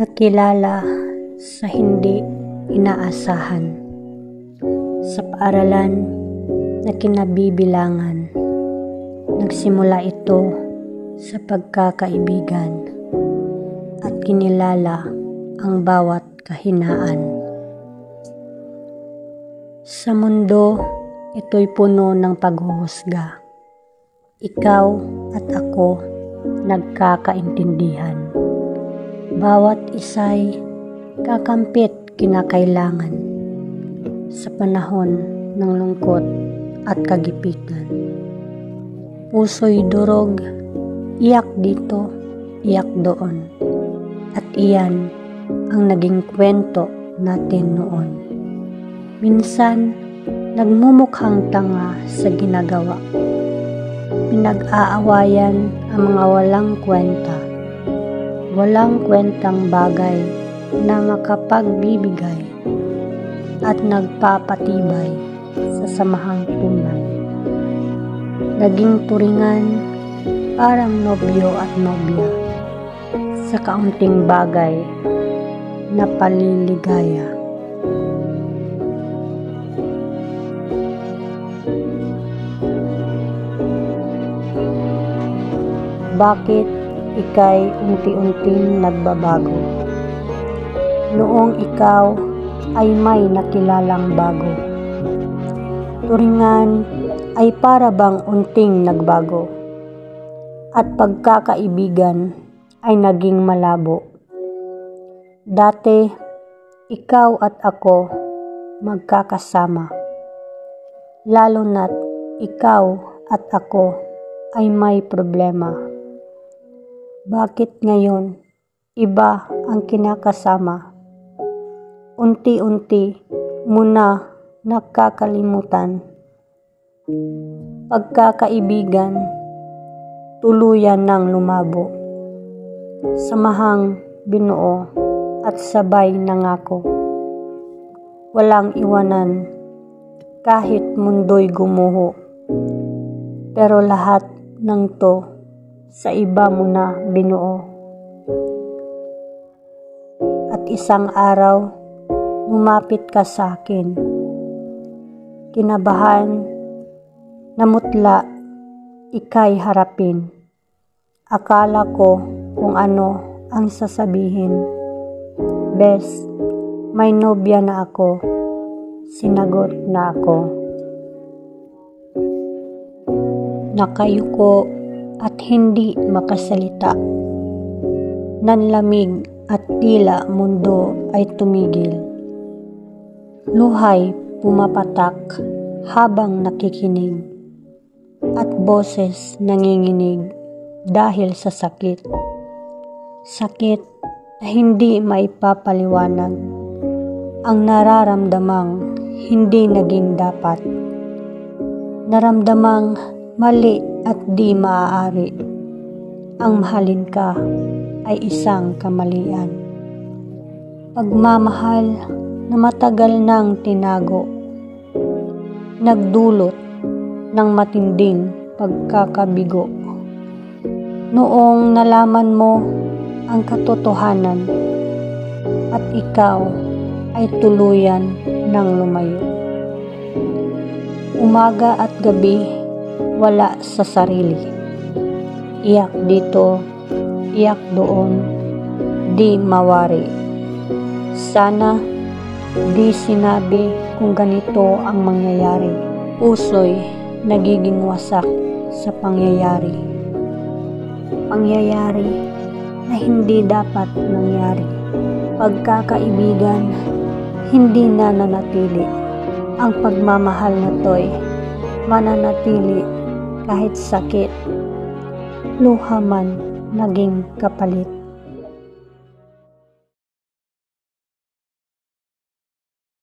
Nakilala sa hindi inaasahan, sa paaralan na kinabibilangan. Nagsimula ito sa pagkakaibigan at kinilala ang bawat kahinaan. Sa mundo, ito'y puno ng paghuhusga. Ikaw at ako nagkakaintindihan. Bawat isa'y kakampit kinakailangan sa panahon ng lungkot at kagipitan. Puso'y durog, iyak dito, iyak doon. At iyan ang naging kwento natin noon. Minsan, nagmumukhang tanga sa ginagawa. Pinag-aawayan ang mga walang kwenta. Walang kwentang bagay na makapagbibigay at nagpapatibay sa samahang tunay. Naging turingan parang nobyo at nobya sa kaunting bagay na paliligaya. Bakit ika'y unti-unting nagbabago? Noong ikaw ay may nakilalang bago. Turingan ay para bang unting nagbago at pagkakaibigan ay naging malabo. Dati, ikaw at ako magkakasama. Lalo na't ikaw at ako ay may problema. Bakit ngayon iba ang kinakasama? Unti-unti muna nakakalimutan. Pagkakaibigan tuluyan ng lumabo. Samahang binuo at sabay nangako. Walang iwanan kahit mundo'y gumuho. Pero lahat ng to sa iba mo na binuo. At isang araw, lumapit ka sa akin. Kinabahan, namutla, ika'y harapin. Akala ko kung ano ang sasabihin. Bes, may nobya na ako. Sinagot na ako. Nakayuko at hindi makasalita. Nanlamig at tila mundo ay tumigil. Luhay pumapatak habang nakikinig at boses nanginginig dahil sa sakit. Sakit na hindi maipapaliwanag. Ang nararamdamang hindi naging dapat. Naramdamang mali at di maaari. Ang mahalin ka ay isang kamalian. Pagmamahal na matagal nang tinago, nagdulot ng matinding pagkakabigo. Noong nalaman mo ang katotohanan at ikaw ay tuluyan ng lumayo. Umaga at gabi, wala sa sarili. Iyak dito, iyak doon, di mawari. Sana di sinabi kung ganito ang mangyayari. Puso'y nagiging wasak sa pangyayari. Pangyayari na hindi dapat nangyari. Pagkakaibigan, hindi na nanatili. Ang pagmamahal na to'y mananatili kahit sakit, luha man naging kapalit.